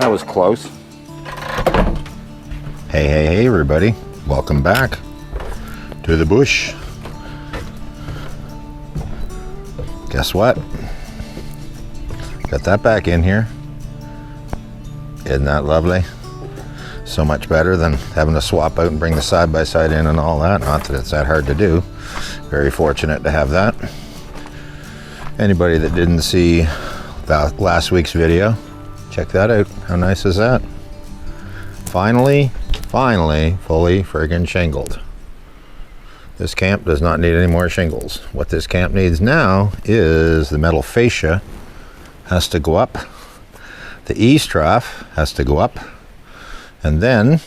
That was close. Hey everybody. Welcome back to the bush. Guess what? Got that back in here. Isn't that lovely? So much better than having to swap out and bring the side-by-side in and all that. Not that it's that hard to do. Very fortunate to have that. Anybody that didn't see last week's video, check that out. How nice is that? Finally, fully friggin' shingled. This camp does not need any more shingles. What this camp needs now is the metal fascia has to go up. The eaves trough has to go up. And then,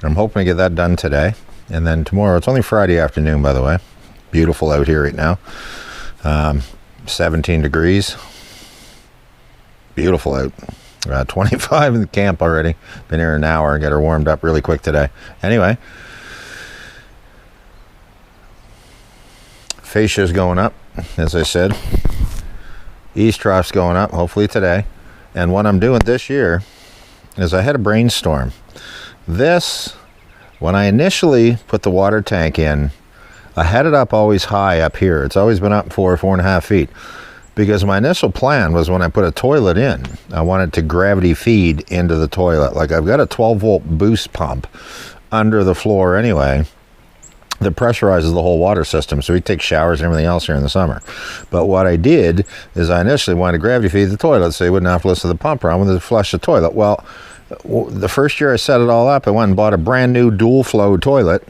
I'm hoping to get that done today. And then tomorrow, it's only Friday afternoon, by the way. Beautiful out here right now. 17 degrees. Beautiful out. 25 in the camp already. Been here an hour and got her warmed up really quick today. Anyway. Fascia's going up, as I said. Eaves trough's going up, hopefully today. And what I'm doing this year is I had a brainstorm. This, when I initially put the water tank in, I had it up always high up here. It's always been up 4.5 feet. Because my initial plan was when I put a toilet in, I wanted to gravity feed into the toilet. Like I've got a 12-volt boost pump under the floor anyway that pressurizes the whole water system, so we take showers and everything else here in the summer. But what I did is I initially wanted to gravity feed the toilet so you wouldn't have to listen to the pump around when they flush the toilet. Well, the first year I set it all up, I went and bought a brand new dual flow toilet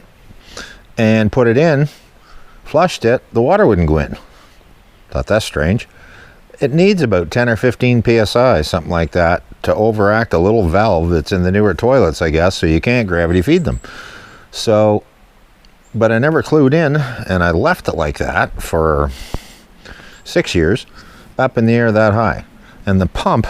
and put it in, flushed it, the water wouldn't go in. Thought that's strange. It needs about 10 or 15 psi, something like that, to overact a little valve that's in the newer toilets, I guess, so you can't gravity feed them. So, but I never clued in, and I left it like that for 6 years, up in the air that high. And the pump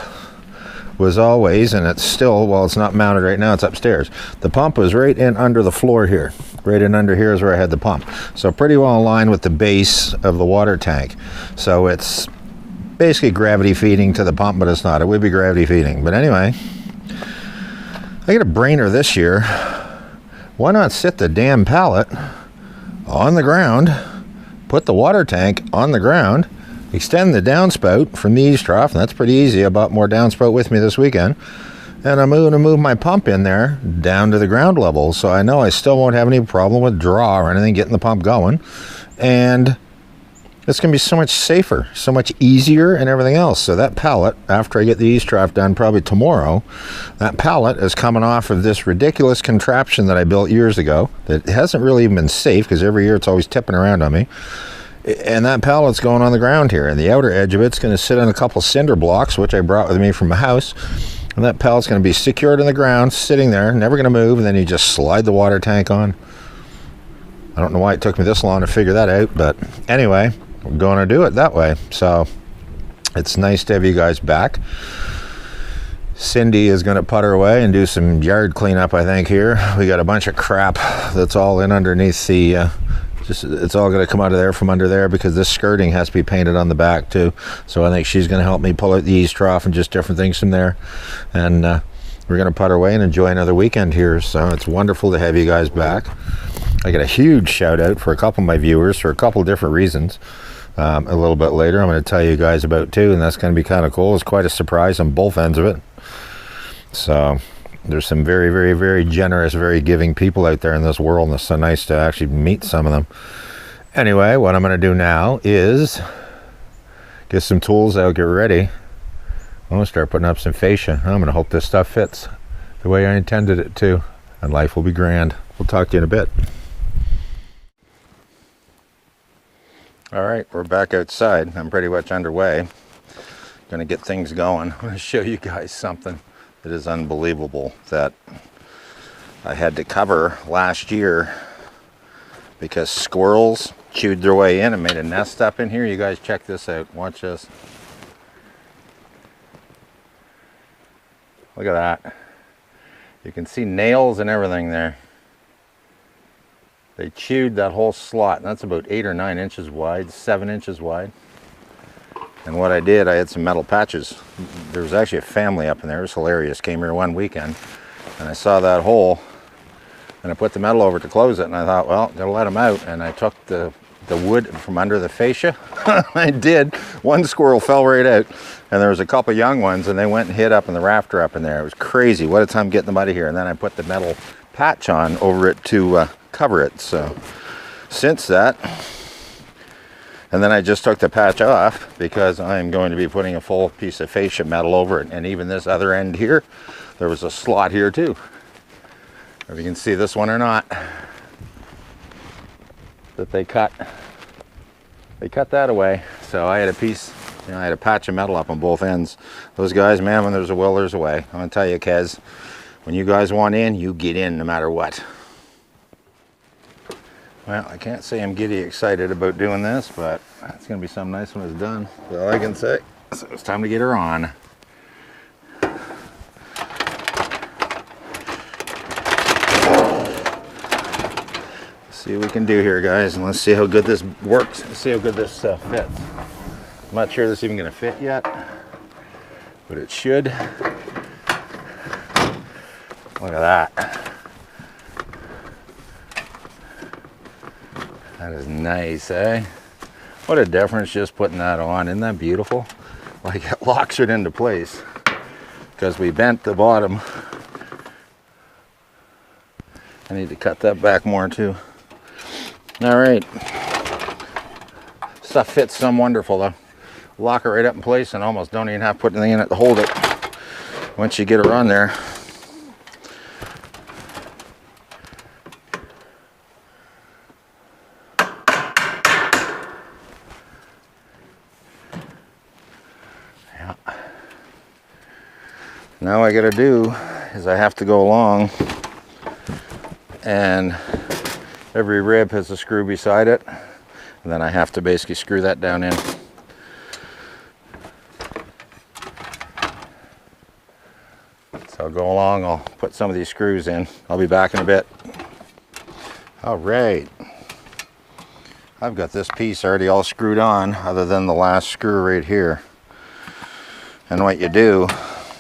was always, and it's still, well, it's not mounted right now, it's upstairs. The pump was right in under the floor here. Right in under here is where I had the pump. So pretty well in line with the base of the water tank. So it's basically gravity feeding to the pump, but it's not. It would be gravity feeding. But anyway, I got a brainer this year. Why not sit the damn pallet on the ground, put the water tank on the ground, extend the downspout from the eaves trough, and that's pretty easy. I bought more downspout with me this weekend. And I'm going to move my pump in there down to the ground level, so I know I still won't have any problem with draw or anything getting the pump going. And it's going to be so much safer, so much easier and everything else. So that pallet, after I get the eaves trough done probably tomorrow, that pallet is coming off of this ridiculous contraption that I built years ago that hasn't really even been safe because every year it's always tipping around on me. And that pallet's going on the ground here, and the outer edge of it's going to sit on a couple cinder blocks, which I brought with me from my house. And that pallet's going to be secured in the ground, sitting there, never going to move, and then you just slide the water tank on. I don't know why it took me this long to figure that out, but anyway, we're going to do it that way. So it's nice to have you guys back. Cindy is going to putter away and do some yard cleanup, I think, here. We got a bunch of crap that's all in underneath the... it's all going to come out of there from under there because this skirting has to be painted on the back too. So I think she's going to help me pull out the eaves trough and just different things from there. And we're going to putter away and enjoy another weekend here. So it's wonderful to have you guys back. I got a huge shout out for a couple of my viewers for a couple of different reasons. A little bit later I'm going to tell you guys about too, and that's going to be kind of cool. It's quite a surprise on both ends of it. So there's some very, very, very generous, very giving people out there in this world, and it's so nice to actually meet some of them. Anyway, what I'm going to do now is get some tools out, get ready. I'm going to start putting up some fascia. I'm going to hope this stuff fits the way I intended it to, and life will be grand. We'll talk to you in a bit. All right, we're back outside. I'm pretty much underway. Going to get things going. I'm going to show you guys something. It is unbelievable that I had to cover last year because squirrels chewed their way in and made a nest up in here. You guys check this out. Watch this. Look at that. You can see nails and everything there. They chewed that whole slot, and that's about 8 or 9 inches wide, 7 inches wide. And what I did, I had some metal patches. There was actually a family up in there. It was hilarious. Came here one weekend and I saw that hole and I put the metal over to close it, and I thought, well, gotta let them out. And I took the wood from under the fascia. I did. One squirrel fell right out, and there was a couple young ones, and they went and hid up in the rafter up in there. It was crazy. What a time getting them out of here. And then I put the metal patch on over it to cover it. So since that, and then I just took the patch off because I'm going to be putting a full piece of fascia metal over it. And even this other end here, there was a slot here too. If you can see this one or not, that they cut that away. So I had a piece, you know, I had a patch of metal up on both ends. Those guys, man, when there's a will, there's a way. I'm gonna tell you, Kez, when you guys want in, you get in no matter what. Well, I can't say I'm giddy excited about doing this, but it's gonna be something nice when it's done. That's all I can say. So it's time to get her on. See what we can do here, guys, and let's see how good this works. Let's see how good this fits. I'm not sure this is even going to fit yet, but it should. Look at that. That is nice, eh? What a difference just putting that on. Isn't that beautiful? Like, it locks it into place because we bent the bottom. I need to cut that back more too. All right, stuff fits some wonderful though. Lock it right up in place and almost don't even have to put anything in it to hold it once you get her on there. Yeah. Now what I gotta do is I have to go along, and every rib has a screw beside it, and then I have to basically screw that down in. So I'll go along, I'll put some of these screws in. I'll be back in a bit. All right. I've got this piece already all screwed on, other than the last screw right here. And what you do,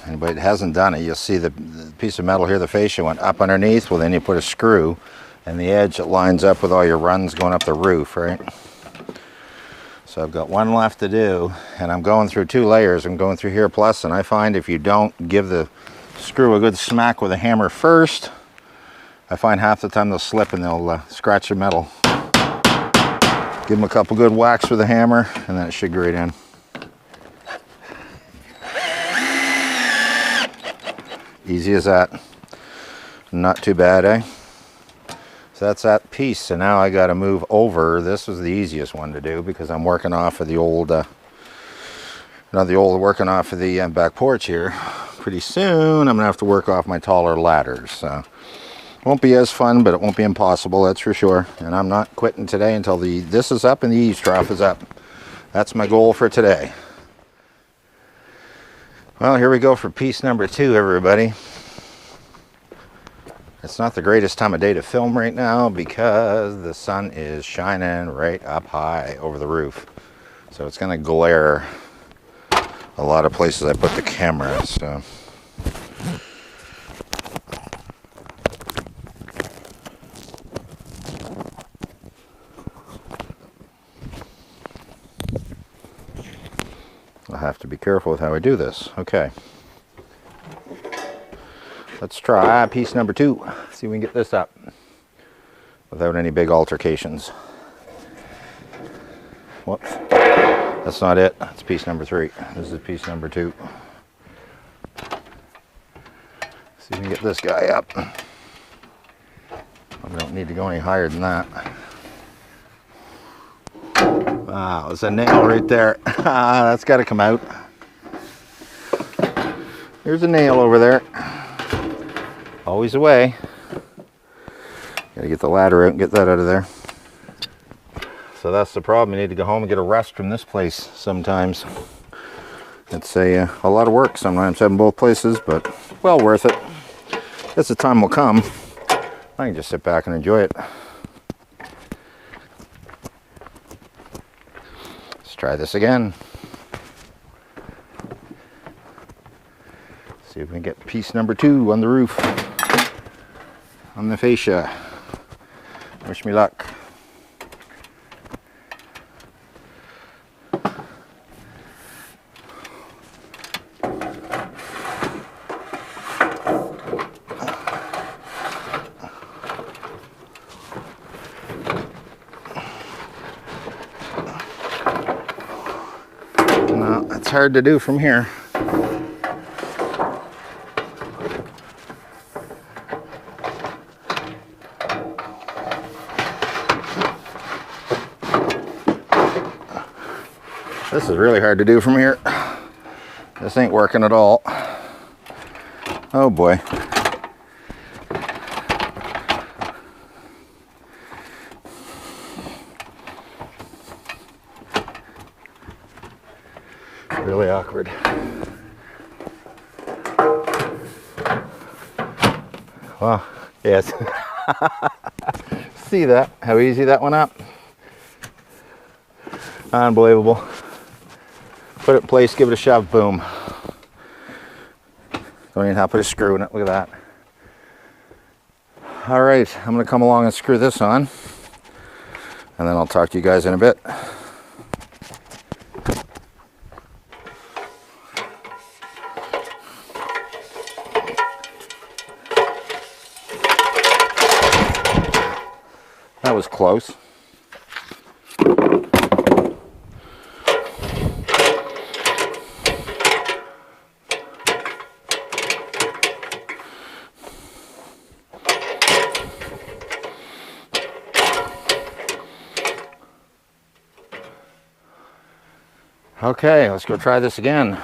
anybody that hasn't done it, you'll see the piece of metal here, the fascia went up underneath. Well, then you put a screw and the edge that lines up with all your runs going up the roof, right? So I've got one left to do, and I'm going through 2 layers. I'm going through here plus, and I find if you don't give the screw a good smack with a hammer first, I find half the time they'll slip and they'll scratch the metal. Give them a couple good whacks with a hammer, and then it should grate in. Easy as that. Not too bad, eh? So that's that piece. So now I got to move over. This was the easiest one to do because I'm working off of the old, working off of the back porch here. Pretty soon I'm gonna have to work off my taller ladders. So it won't be as fun, but it won't be impossible, that's for sure. And I'm not quitting today until this is up and the eaves trough is up. That's my goal for today. Well, here we go for piece number 2, everybody. It's not the greatest time of day to film right now because the sun is shining right up high over the roof. So it's gonna glare a lot of places I put the camera, so. I'll have to be careful with how I do this. Okay. Let's try piece number 2. See if we can get this up without any big altercations. Whoops. That's not it. That's piece number 3. This is piece number 2. See if we can get this guy up. We don't need to go any higher than that. Wow, there's a nail right there. That's got to come out. There's a nail over there. Always a way. Gotta get the ladder out and get that out of there. So that's the problem. You need to go home and get a rest from this place sometimes. It's a lot of work sometimes having both places, but well worth it. Guess the time will come. I can just sit back and enjoy it. Let's try this again. See if we can get piece number 2 on the roof, on the fascia. Wish me luck. No, that's hard to do from here. This is really hard to do from here. This ain't working at all. Oh boy. Really awkward. Well, yes. See that? How easy that went up? Unbelievable. Put it in place, give it a shove, boom. Don't even have to put a screw in it, look at that. All right, I'm gonna come along and screw this on, and then I'll talk to you guys in a bit. That was close. Okay, let's go try this again.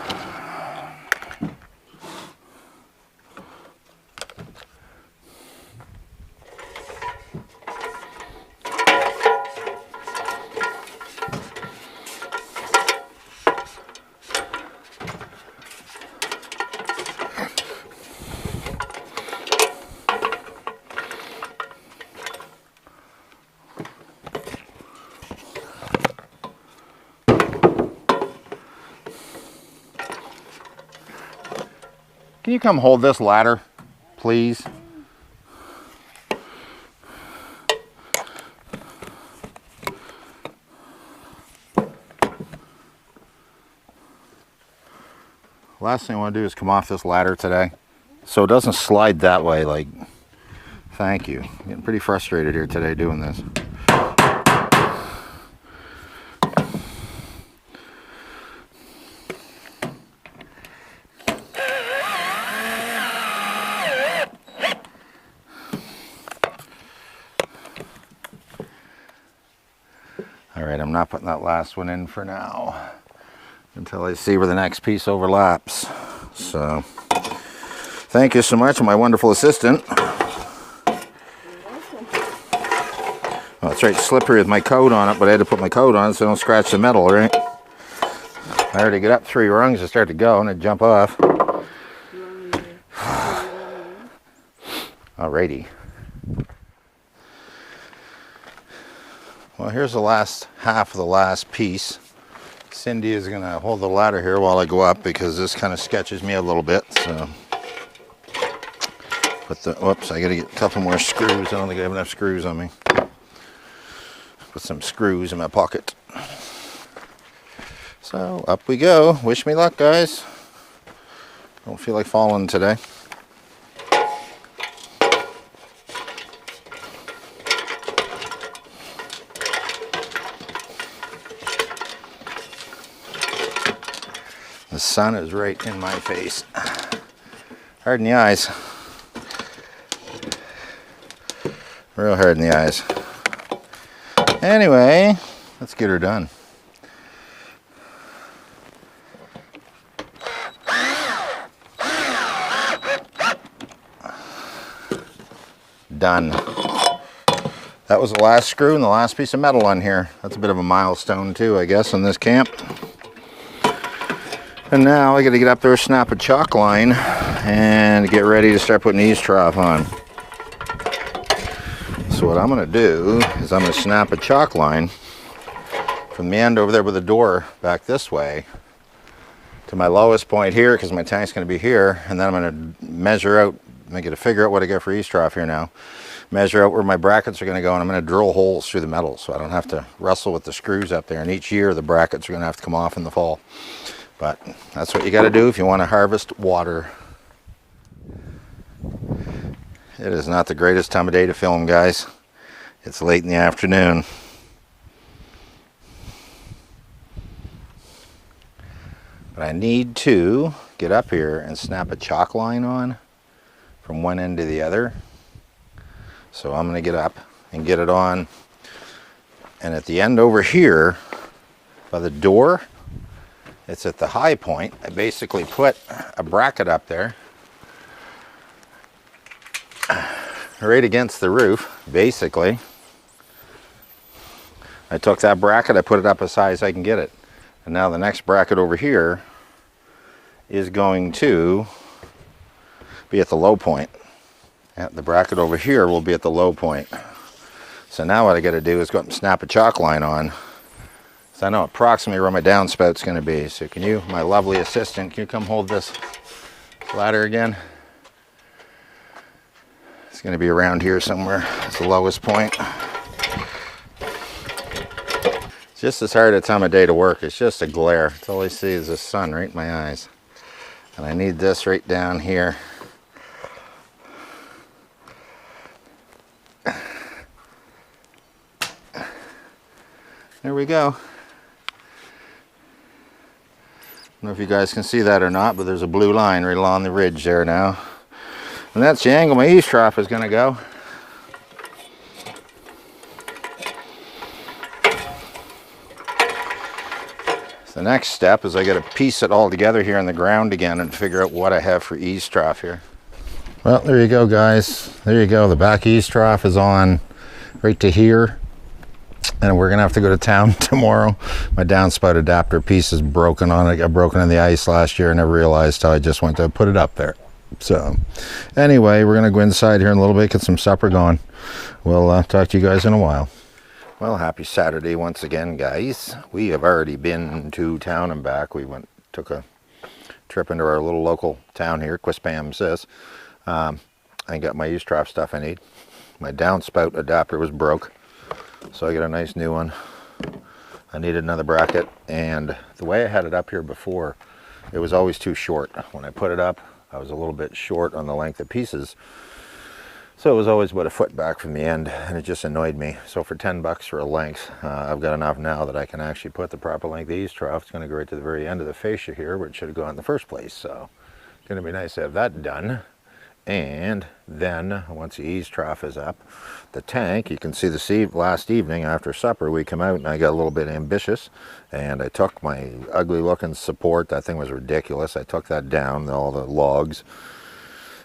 Can you come hold this ladder, please? Last thing I want to do is come off this ladder today, so it doesn't slide that way. Like, thank you. I'm getting pretty frustrated here today doing this. All right, I'm not putting that last one in for now until I see where the next piece overlaps. So, thank you so much, my wonderful assistant. Well, it's right slippery with my coat on it, but I had to put my coat on so I don't scratch the metal, right? I already get up 3 rungs to start to go and I jump off. Alrighty. Well, here's the last half of the last piece. Cindy is going to hold the ladder here while I go up because this kind of sketches me a little bit. So, whoops, I got to get a couple more screws. I don't think I have enough screws on me. Put some screws in my pocket. So up we go. Wish me luck, guys. Don't feel like falling today. The sun is right in my face. Hard in the eyes. Real hard in the eyes. Anyway, let's get her done. Done. That was the last screw and the last piece of metal on here. That's a bit of a milestone too, I guess, on this camp. And now I got to get up there, snap a chalk line, and get ready to start putting the eaves trough on. So what I'm going to do is I'm going to snap a chalk line from the end over there with the door back this way, to my lowest point here, because my tank's going to be here, and then I'm going to measure out, I'm going to figure out what I get for eaves trough here now, measure out where my brackets are going to go, and I'm going to drill holes through the metal so I don't have to wrestle with the screws up there, and each year the brackets are going to have to come off in the fall. But that's what you got to do if you want to harvest water. It is not the greatest time of day to film, guys. It's late in the afternoon. But I need to get up here and snap a chalk line on from one end to the other. So I'm going to get up and get it on. And at the end over here, by the door, it's at the high point. I basically put a bracket up there, right against the roof, basically. I took that bracket, I put it up as high as I can get it. And now the next bracket over here is going to be at the low point. And the bracket over here will be at the low point. So now what I got to do is go up and snap a chalk line on. So I know approximately where my downspout's going to be. So can you, my lovely assistant, can you come hold this ladder again? It's going to be around here somewhere. It's the lowest point. It's just as hard a time of day to work. It's just a glare. It's all I see is the sun right in my eyes. And I need this right down here. There we go. I don't know if you guys can see that or not, but there's a blue line right along the ridge there now. And that's the angle my eaves trough is going to go. So the next step is I got to piece it all together here on the ground again and figure out what I have for eaves trough here. Well, there you go, guys. There you go. The back eaves trough is on right to here. And we're gonna have to go to town tomorrow. My downspout adapter piece is broken on it. It got broken in the ice last year and I realized how I just went to put it up there. So anyway, we're gonna go inside here in a little bit, get some supper going. We'll talk to you guys in a while. Well, happy Saturday once again, guys. We have already been to town and back. We took a trip into our little local town here, Quispam Sis. I got my eaves trough stuff I need. My downspout adapter was broke, so I got a nice new one. I needed another bracket, and the way I had it up here before, it was always too short. When I put it up, I was a little bit short on the length of pieces, so it was always about a foot back from the end, and it just annoyed me. So for 10 bucks for a length, I've got enough now that I can actually put the proper length eaves trough. It's going to go right to the very end of the fascia here, where it should have gone in the first place. So it's going to be nice to have that done. And then once the eaves trough is up, the tank, you can see the last evening after supper we come out and I got a little bit ambitious and I took my ugly looking support. That thing was ridiculous. I took that down, all the logs,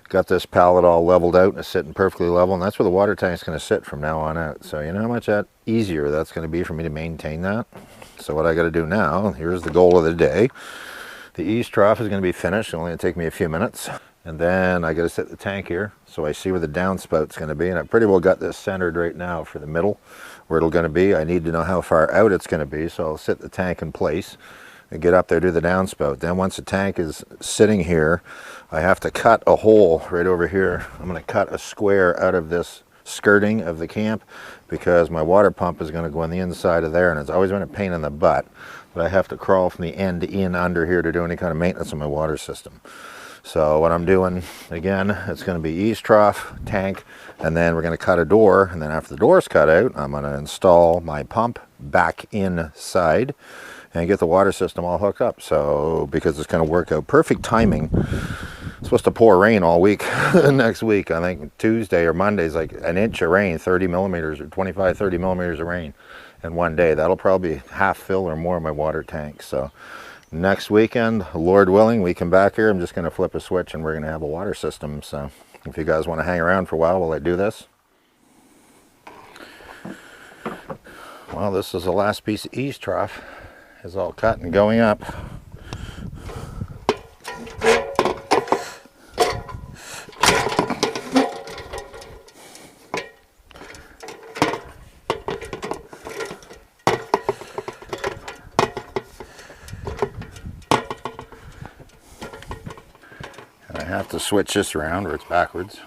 got this pallet all leveled out and it's sitting perfectly level, and that's where the water tank's going to sit from now on out. So you know how much easier that's going to be for me to maintain that. So what I got to do now, here's the goal of the day. The eaves trough is going to be finished. It's only going to take me a few minutes. And then I got to set the tank here so I see where the downspout's going to be. And I pretty well got this centered right now for the middle where it'll going to be. I need to know how far out it's going to be, so I'll set the tank in place and get up there to the downspout. Then once the tank is sitting here, I have to cut a hole right over here. I'm going to cut a square out of this skirting of the camp because my water pump is going to go on the inside of there, and it's always been a pain in the butt. But I have to crawl from the end in under here to do any kind of maintenance on my water system. So what I'm doing, again, it's going to be eaves trough, tank, and then we're going to cut a door. And then after the door's cut out, I'm going to install my pump back inside and get the water system all hooked up. So because it's going to work out perfect timing. It's supposed to pour rain all week next week. I think Tuesday or Monday is like an inch of rain, 30 millimeters or 25, 30 millimeters of rain in one day. That'll probably half fill or more of my water tank. So next weekend, Lord willing, we come back here. I'm just going to flip a switch and we're going to have a water system. So if you guys want to hang around for a while I do this. Well, this is the last piece of eaves trough. It's all cut and going up. have to switch this around or it's backwards.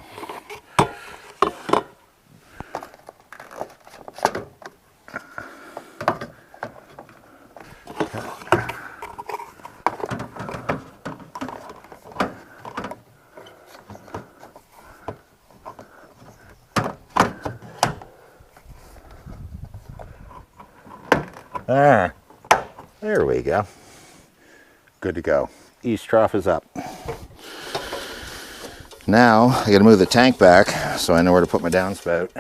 Ah, there we go. Good to go. Eaves trough is up. Now I got to move the tank back so I know where to put my downspout.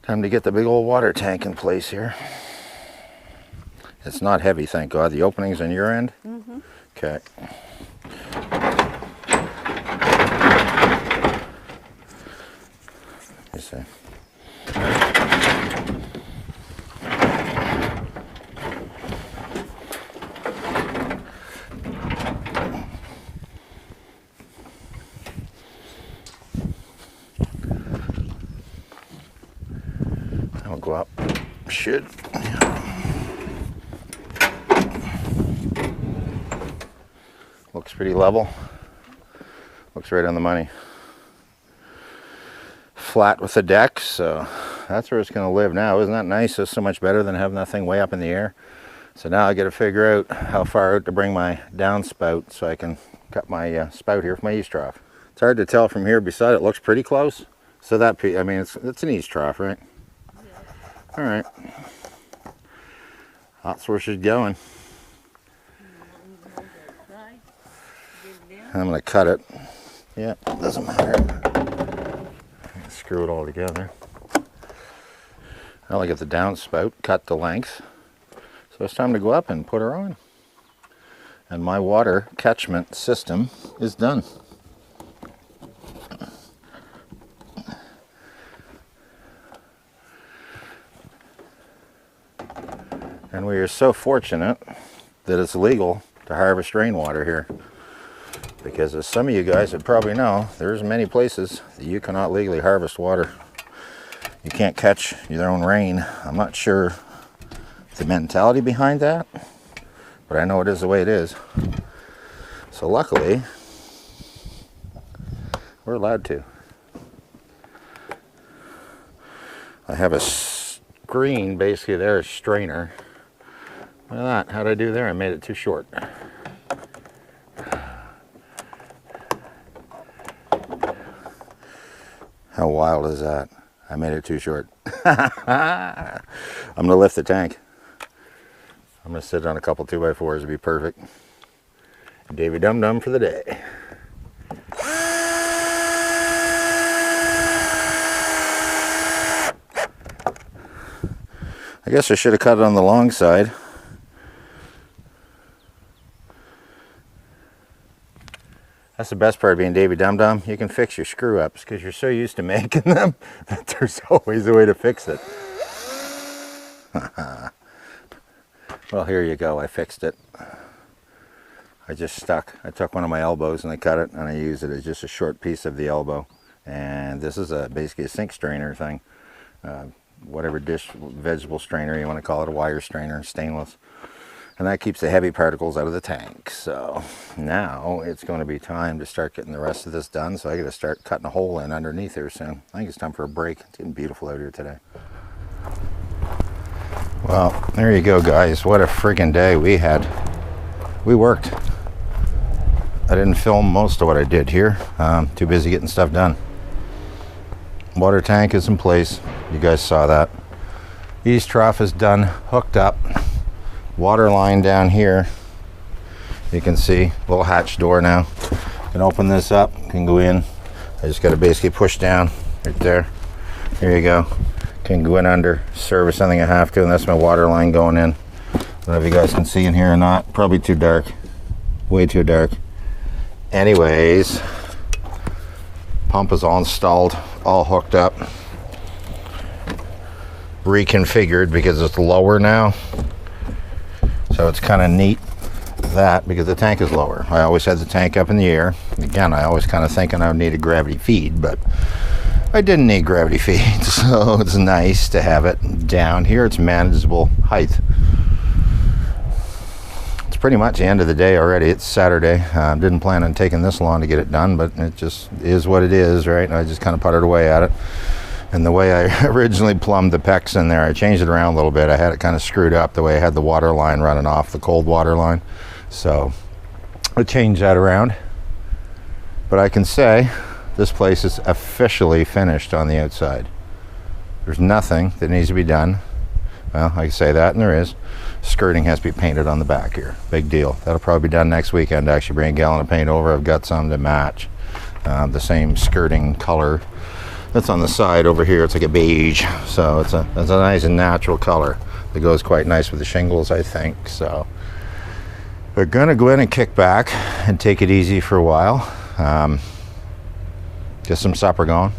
Time to get the big old water tank in place here. It's not heavy, thank God. The opening's on your end? Mm-hmm. Okay. You see. I'll go up. Should. Looks pretty level. Looks right on the money. Flat with the deck, so that's where it's going to live now. Isn't that nice? It's so much better than having that thing way up in the air. So now I got to figure out how far out to bring my downspout so I can cut my spout here for my eaves trough. It's hard to tell from here. Beside it looks pretty close. So that, I mean, it's an eaves trough, right? Yeah. All right. That's where she's going. I'm going to cut it. Yeah, it doesn't matter. Screw it all together. Now I get the downspout, cut the length. So it's time to go up and put her on. And my water catchment system is done. And we are so fortunate that it's legal to harvest rainwater here. Because as some of you guys would probably know, there's many places that you cannot legally harvest water. You can't catch your own rain. I'm not sure the mentality behind that, but I know it is the way it is. So luckily, we're allowed to. I have a screen basically there, a strainer. Look at that. How did I do there? I made it too short. How wild is that? I made it too short. I'm going to lift the tank. I'm going to sit on a couple 2x4s. It'd be perfect. Davy Dum Dum for the day. I guess I should have cut it on the long side. That's the best part of being Davy Dum Dum. You can fix your screw ups because you're so used to making them that there's always a way to fix it. Well, here you go. I fixed it. I just stuck. I took one of my elbows and I cut it and I used it as just a short piece of the elbow. And this is basically a sink strainer thing. Whatever dish, vegetable strainer you want to call it, a wire strainer, stainless. And that keeps the heavy particles out of the tank. So now it's going to be time to start getting the rest of this done. So I got to start cutting a hole in underneath here soon. I think it's time for a break. It's getting beautiful out here today. Well, there you go, guys. What a friggin' day we had. We worked. I didn't film most of what I did here. Too busy getting stuff done. Water tank is in place. You guys saw that. Eaves trough is done, hooked up. Water line down here. You can see little hatch door now. Can open this up, can go in. I just got to basically push down right there. There you go. Can go in under, service anything I have to, and that's my water line going in. I don't know if you guys can see in here or not. Probably too dark. Way too dark. Anyways, pump is all installed, all hooked up. Reconfigured because it's lower now. So it's kind of neat that because the tank is lower. I always had the tank up in the air. Again, I always kind of thinking I would need a gravity feed, but I didn't need gravity feed, so it's nice to have it down here. It's manageable height. It's pretty much the end of the day already. It's Saturday. Didn't plan on taking this long to get it done, but it just is what it is, right? And I just kind of puttered away at it. And the way I originally plumbed the pecs in there, I changed it around a little bit. I had it kind of screwed up the way I had the water line running off, the cold water line. So I changed that around. But I can say this place is officially finished on the outside. There's nothing that needs to be done. Well, I can say that, and there is. Skirting has to be painted on the back here. Big deal. That'll probably be done next weekend to actually bring a gallon of paint over. I've got some to match the same skirting color that's on the side over here. It's like a beige, so it's a nice and natural color that goes quite nice with the shingles, I think. So we're gonna go in and kick back and take it easy for a while. Get some supper going.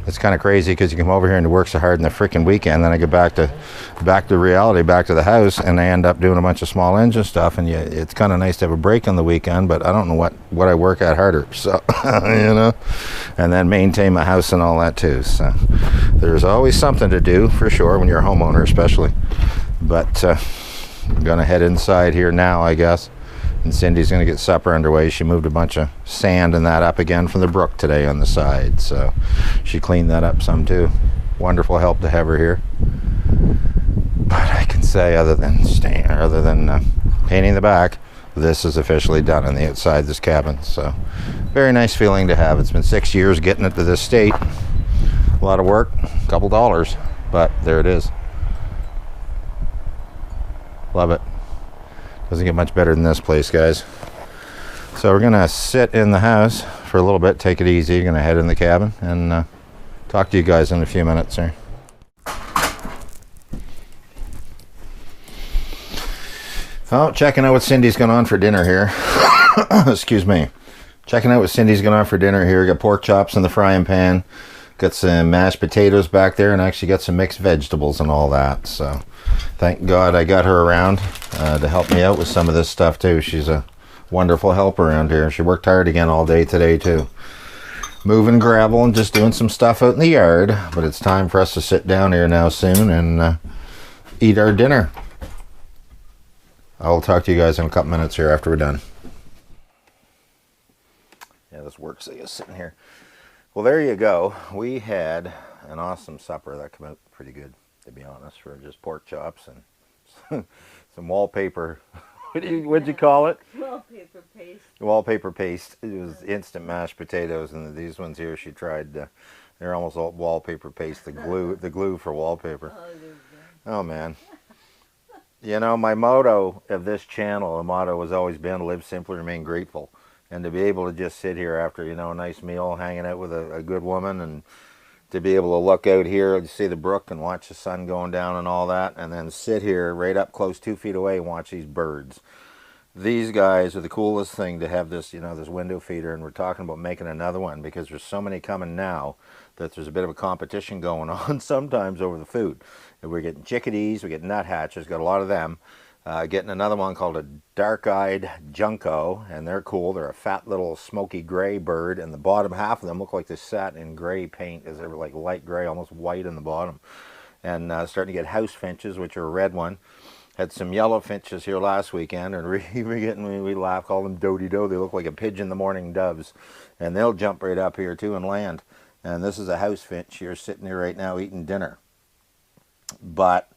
It's kind of crazy because you come over here and you work so hard in the freaking weekend, then I get back to reality, back to the house, and I end up doing a bunch of small engine stuff, and it's kind of nice to have a break on the weekend, but I don't know what I work at harder, so you know, and then maintain my house and all that too. So there's always something to do for sure when you're a homeowner, especially. But I'm gonna head inside here now, I guess. And Cindy's going to get supper underway. She moved a bunch of sand and that up again from the brook today on the side. So she cleaned that up some too. Wonderful help to have her here. But I can say other than painting the back, this is officially done on the outside of this cabin. So very nice feeling to have. It's been 6 years getting it to this state. A lot of work, a couple dollars, but there it is. Love it. Doesn't get much better than this place, guys. So we're gonna sit in the house for a little bit, take it easy. Gonna head in the cabin and talk to you guys in a few minutes here. Oh, checking out what Cindy's going on for dinner here. Excuse me. Checking out what Cindy's going on for dinner here. Got pork chops in the frying pan. Got some mashed potatoes back there, and actually got some mixed vegetables and all that. So thank God I got her around to help me out with some of this stuff too. She's a wonderful helper around here. She worked hard again all day today too. Moving gravel and just doing some stuff out in the yard. But it's time for us to sit down here now soon and eat our dinner. I'll talk to you guys in a couple minutes here after we're done. Yeah, this works, I guess, sitting here. Well, there you go. We had an awesome supper. That came out pretty good, to be honest, for just pork chops and some wallpaper. What'd you call it? Wallpaper paste. Wallpaper paste. It was instant mashed potatoes, and these ones here she tried. They're almost all wallpaper paste. The glue for wallpaper. Oh man. You know, my motto of this channel, the motto has always been live simply, remain grateful. And to be able to just sit here after, you know, a nice meal, hanging out with a good woman, and to be able to look out here and see the brook and watch the sun going down and all that, and then sit here right up close 2 feet away and watch these birds. These guys are the coolest thing to have this, you know, this window feeder, and we're talking about making another one because there's so many coming now that there's a bit of a competition going on sometimes over the food. And we're getting chickadees, we're getting nuthatches, got a lot of them. Getting another one called a dark-eyed junco, and they're cool. They're a fat little smoky gray bird, and the bottom half of them look like they sat in gray paint, as they were like light gray, almost white in the bottom. And starting to get house finches, which are a red one. Had some yellow finches here last weekend, and we laugh, call them doty-do. They look like a pigeon the morning doves, and they'll jump right up here too and land. And this is a house finch here sitting here right now eating dinner. But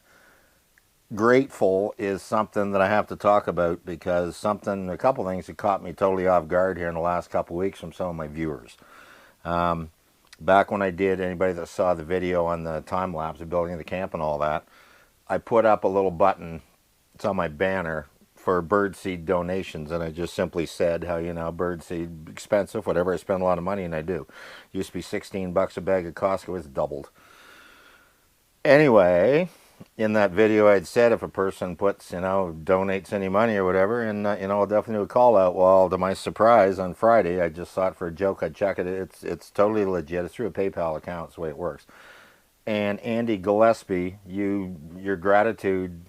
grateful is something that I have to talk about because a couple things that caught me totally off guard here in the last couple weeks from some of my viewers. Back when I did, anybody that saw the video on the time lapse of building the camp and all that, I put up a little button, it's on my banner, for birdseed donations, and I just simply said how, you know, birdseed expensive, whatever, I spend a lot of money, and I do. Used to be 16 bucks a bag at Costco, it's doubled. Anyway, in that video I'd said if a person puts, you know, donates any money or whatever, and you know, I'll definitely do a call out. Well, to my surprise, on Friday, I just thought for a joke I'd check it. It's totally legit. It's through a PayPal account. It's the way it works. And Andy Gillespie, your gratitude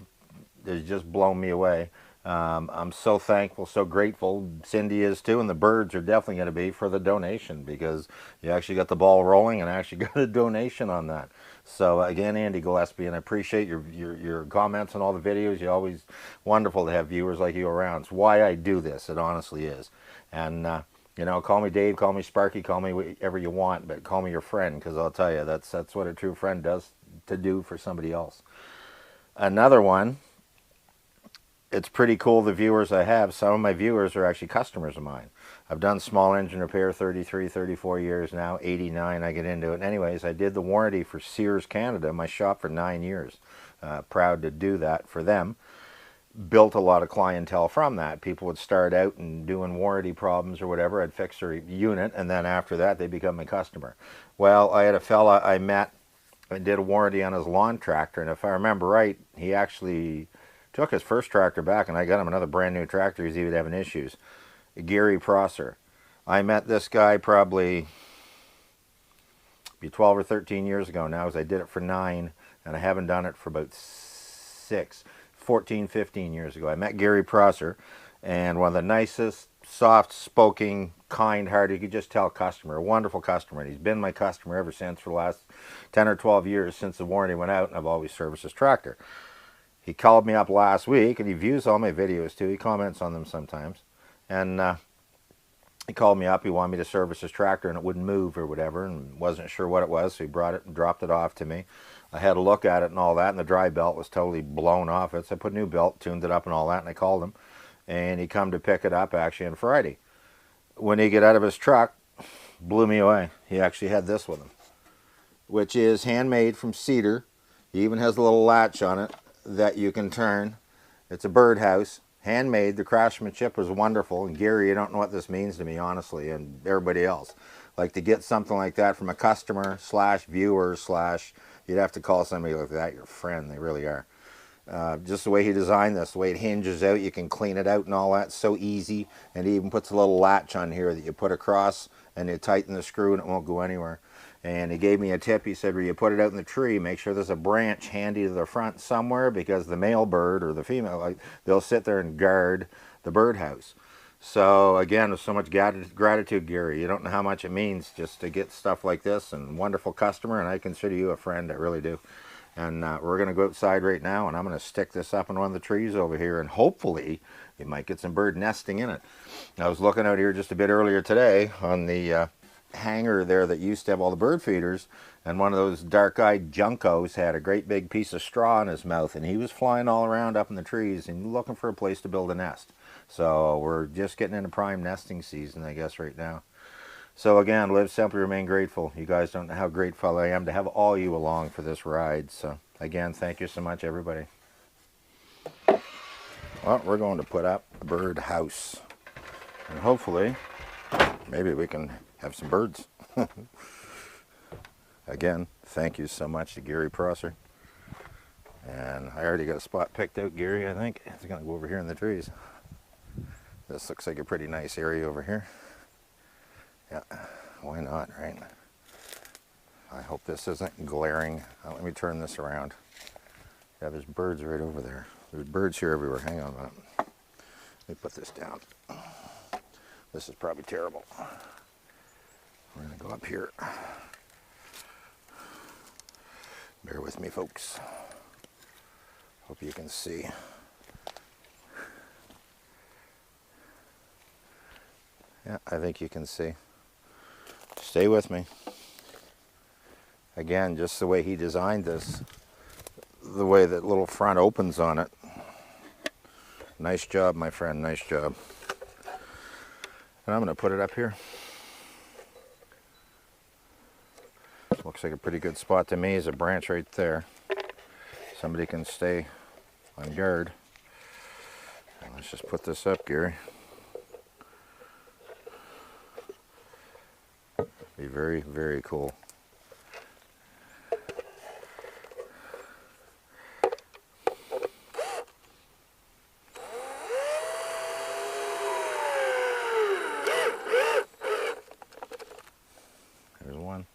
has just blown me away. I'm so thankful, so grateful. Cindy is too, and the birds are definitely going to be for the donation, because you actually got the ball rolling and actually got a donation on that. So again, Andy Gillespie, and I appreciate your comments on all the videos. You're always wonderful to have viewers like you around. It's why I do this. It honestly is. And you know, call me Dave, call me Sparky, call me whatever you want, but call me your friend, because I'll tell you, that's what a true friend does to do for somebody else. Another one, it's pretty cool, the viewers I have. Some of my viewers are actually customers of mine. I've done small engine repair 33, 34 years now. 89 I get into it. Anyways, I did the warranty for Sears Canada, my shop, for 9 years. Proud to do that for them. Built a lot of clientele from that. People would start out and doing warranty problems or whatever. I'd fix their unit, and then after that they become a customer. Well, I had a fella I met and did a warranty on his lawn tractor, and if I remember right, he actually took his first tractor back, and I got him another brand new tractor. He's even having issues. Gary Prosser. I met this guy probably be 12 or 13 years ago now, as I did it for 9, and I haven't done it for about 14, 15 years ago. I met Gary Prosser, and one of the nicest, soft-spoken, kind-hearted, you could just tell, customer, a wonderful customer, and he's been my customer ever since, for the last 10 or 12 years since the warranty went out, and I've always serviced his tractor. He called me up last week, and he views all my videos too. He comments on them sometimes. And he called me up. He wanted me to service his tractor, and it wouldn't move or whatever, and wasn't sure what it was, so he brought it and dropped it off to me. I had a look at it and all that, and the dry belt was totally blown off it. So I put a new belt, tuned it up and all that, and I called him. And he come to pick it up actually on Friday. When he got out of his truck, blew me away. He actually had this with him, which is handmade from cedar. He even has a little latch on it that you can turn. It's a birdhouse, handmade. The craftsmanship was wonderful. And Gary, you don't know what this means to me, honestly, and everybody else. Like, to get something like that from a customer slash viewer slash, you'd have to call somebody like that your friend. They really are. Just the way he designed this, the way it hinges out, you can clean it out and all that, so easy. And he even puts a little latch on here that you put across, and you tighten the screw and it won't go anywhere. And he gave me a tip. He said, when you put it out in the tree, make sure there's a branch handy to the front somewhere, because the male bird or the female, like, they'll sit there and guard the birdhouse. So again, with so much gratitude, Gary. You don't know how much it means just to get stuff like this, and wonderful customer, and I consider you a friend. I really do. And we're going to go outside right now, and I'm going to stick this up in one of the trees over here, and hopefully you might get some bird nesting in it. I was looking out here just a bit earlier today on the hanger there that used to have all the bird feeders, and one of those dark-eyed juncos had a great big piece of straw in his mouth, and he was flying all around up in the trees and looking for a place to build a nest. So we're just getting into prime nesting season, I guess, right now. So again, live simply, remain grateful. You guys don't know how grateful I am to have all you along for this ride. So again, thank you so much, everybody. Well, we're going to put up a bird house, and hopefully maybe we can have some birds. Again, thank you so much to Gary Prosser. And I already got a spot picked out, Gary, I think. It's going to go over here in the trees. This looks like a pretty nice area over here. Yeah, why not, right? I hope this isn't glaring. Let me turn this around. Yeah, there's birds right over there. There's birds here everywhere. Hang on a minute. Let me put this down. This is probably terrible. We're going to go up here. Bear with me, folks. Hope you can see. Yeah, I think you can see. Stay with me. Again, just the way he designed this, the way that little front opens on it. Nice job, my friend, nice job. And I'm going to put it up here. Looks like a pretty good spot to me. Is a branch right there. Somebody can stay on guard. Let's just put this up, Gary. Be very, very cool. There's one.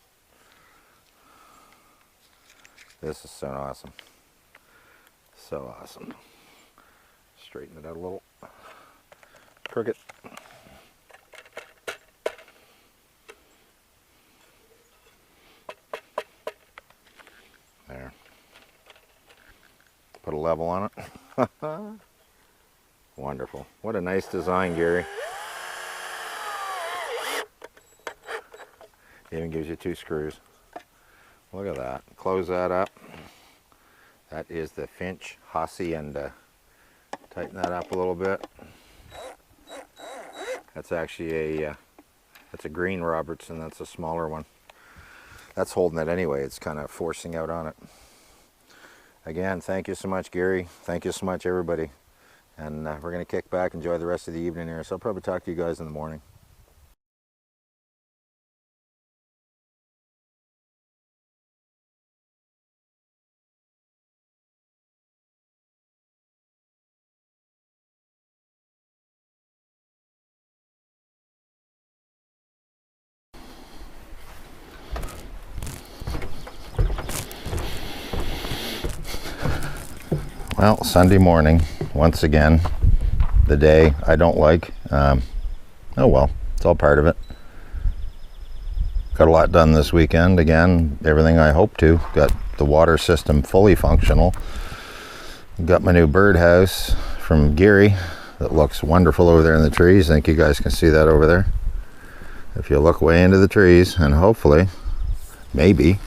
This is so awesome. So awesome. Let's straighten it out a little. Crooked. There. Put a level on it. Wonderful. What a nice design, Gary. Even gives you 2 screws. Look at that. Close that up. That is the Finch Hacienda. Tighten that up a little bit. That's actually that's a green Robertson. That's a smaller one. That's holding it anyway. It's kind of forcing out on it. Again, thank you so much, Gary. Thank you so much, everybody. And we're going to kick back, enjoy the rest of the evening here. So I'll probably talk to you guys in the morning. Well, Sunday morning, once again, the day I don't like. Oh well, it's all part of it. Got a lot done this weekend. Again, everything I hoped to. Got the water system fully functional. Got my new birdhouse from Gary that looks wonderful over there in the trees. I think you guys can see that over there. If you look way into the trees, and hopefully, maybe,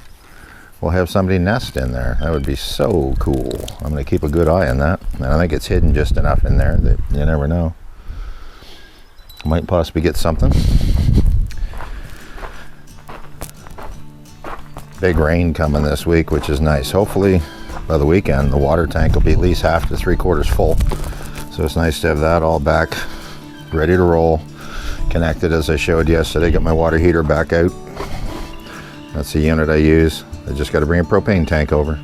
we'll have somebody nest in there. That would be so cool. I'm going to keep a good eye on that. And I think it's hidden just enough in there that you never know. Might possibly get something. Big rain coming this week, which is nice. Hopefully by the weekend the water tank will be at least half to 3/4 full. So it's nice to have that all back, ready to roll. Connected as I showed yesterday. Got my water heater back out. That's the unit I use. I just got to bring a propane tank over.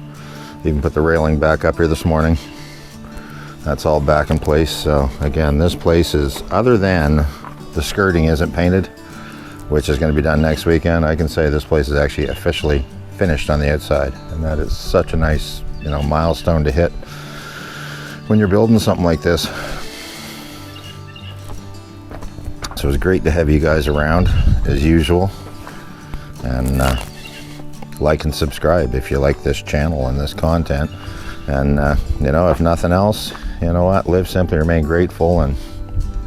Even put the railing back up here this morning. That's all back in place. So again, this place is, other than the skirting isn't painted, which is going to be done next weekend, I can say this place is actually officially finished on the outside. And that is such a nice, milestone to hit when you're building something like this. So it's great to have you guys around as usual. And like and subscribe if you like this channel and this content. And if nothing else, you know what, live simply, remain grateful, and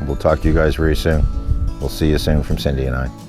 we'll talk to you guys very soon. We'll see you soon from Cindy and I.